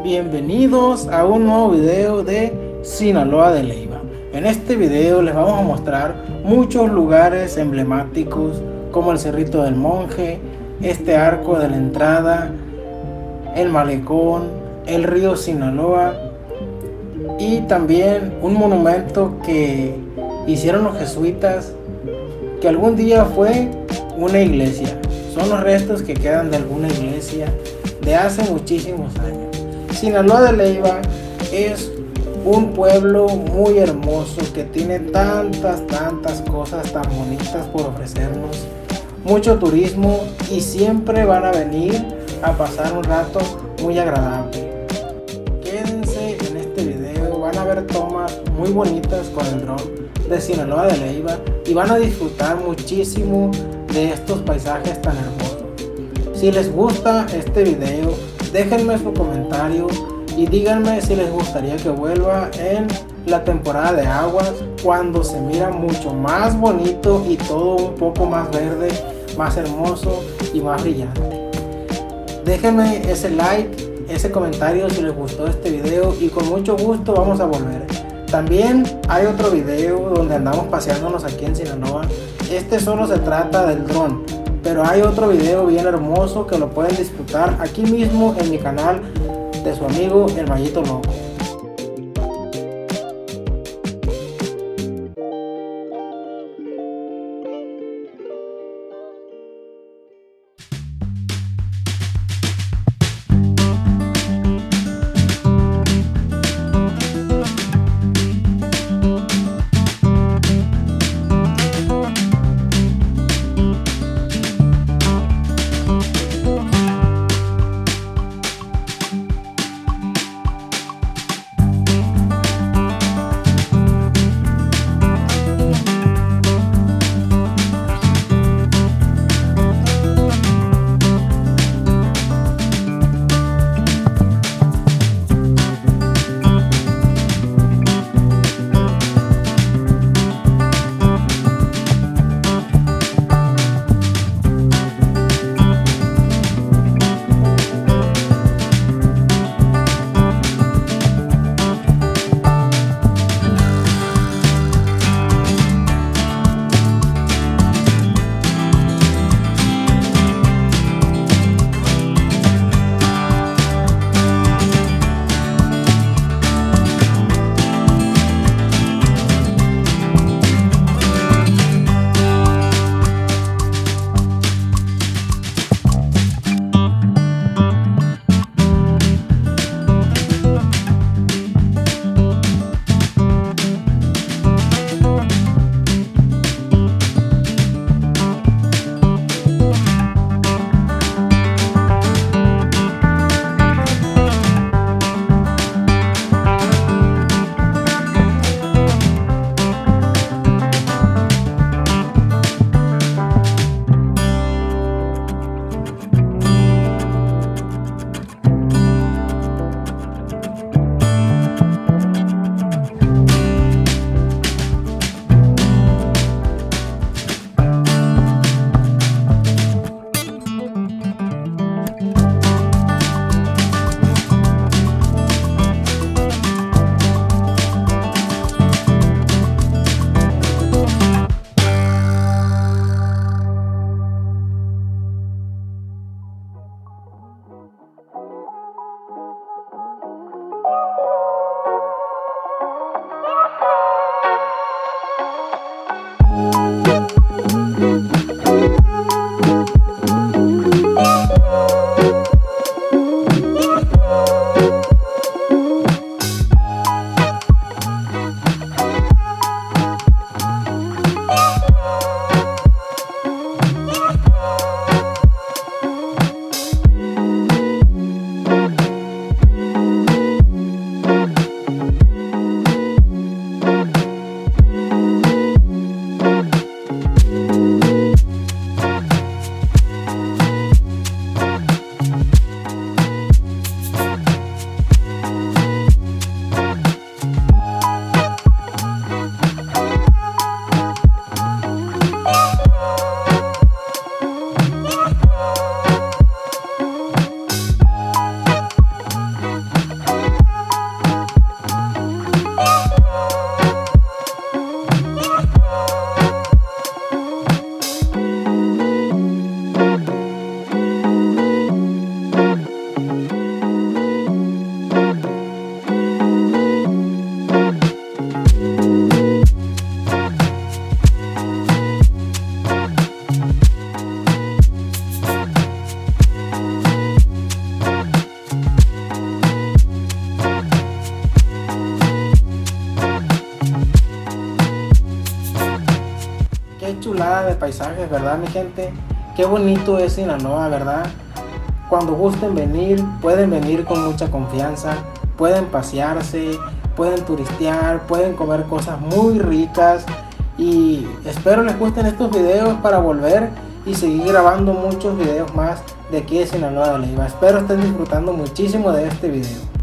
Bienvenidos a un nuevo video de Sinaloa de Leyva. En este video les vamos a mostrar muchos lugares emblemáticos como el Cerrito del Monje, este arco de la entrada, el malecón, el río Sinaloa y también un monumento que hicieron los jesuitas que algún día fue una iglesia. Son los restos que quedan de alguna iglesia de hace muchísimos años. Sinaloa de Leyva es un pueblo muy hermoso que tiene tantas cosas tan bonitas por ofrecernos, mucho turismo y siempre van a venir a pasar un rato muy agradable. Quédense en este video, van a ver tomas muy bonitas con el dron de Sinaloa de Leyva y van a disfrutar muchísimo de estos paisajes tan hermosos. Si les gusta este video, déjenme su comentario y díganme si les gustaría que vuelva en la temporada de aguas, cuando se mira mucho más bonito y todo un poco más verde, más hermoso y más brillante. Déjenme ese like, ese comentario si les gustó este video y con mucho gusto vamos a volver. También hay otro video donde andamos paseándonos aquí en Sinaloa. Este solo se trata del dron, pero hay otro video bien hermoso que lo pueden disfrutar aquí mismo en mi canal de su amigo el Mallito Loco. de paisajes, ¿verdad, mi gente? Qué bonito es Sinaloa, ¿verdad? Cuando gusten venir, pueden venir con mucha confianza, pueden pasearse, pueden turistear, pueden comer cosas muy ricas. Y espero les gusten estos videos para volver y seguir grabando muchos videos más de aquí de Sinaloa de Leyva. Espero estén disfrutando muchísimo de este video.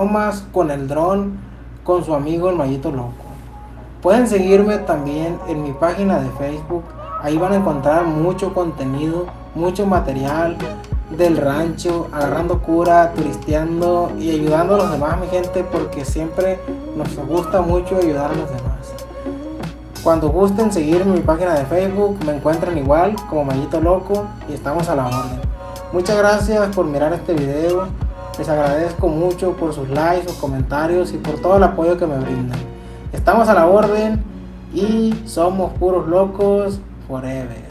tomas con el dron con su amigo el Mallito Loco. Pueden seguirme también en mi página de Facebook. Ahí van a encontrar mucho contenido, mucho material del rancho, agarrando cura, turisteando y ayudando a los demás, mi gente, porque siempre nos gusta mucho ayudar a los demás. Cuando gusten seguirme en mi página de Facebook, me encuentran igual como Mallito Loco y estamos a la orden. Muchas gracias por mirar este video. Les agradezco mucho por sus likes, sus comentarios y por todo el apoyo que me brindan. Estamos a la orden y somos puros locos forever.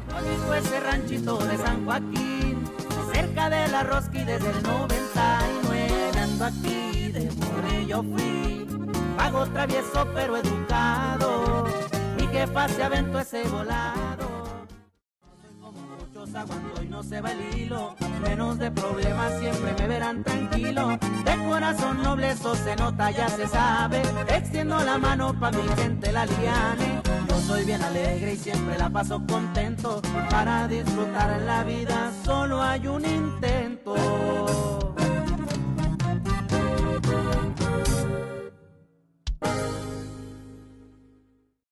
Conozco ese ranchito de San Joaquín, cerca de la Rosqui desde el 99. Ando aquí de morrillo fui, vago travieso pero educado. Mi jefa se aventó ese volado. Aguanto y no se va el hilo, menos de problemas siempre me verán tranquilo. De corazón noble eso se nota, ya se sabe. Extiendo la mano pa' mi gente la liane. Yo soy bien alegre y siempre la paso contento. Para disfrutar la vida solo hay un intento.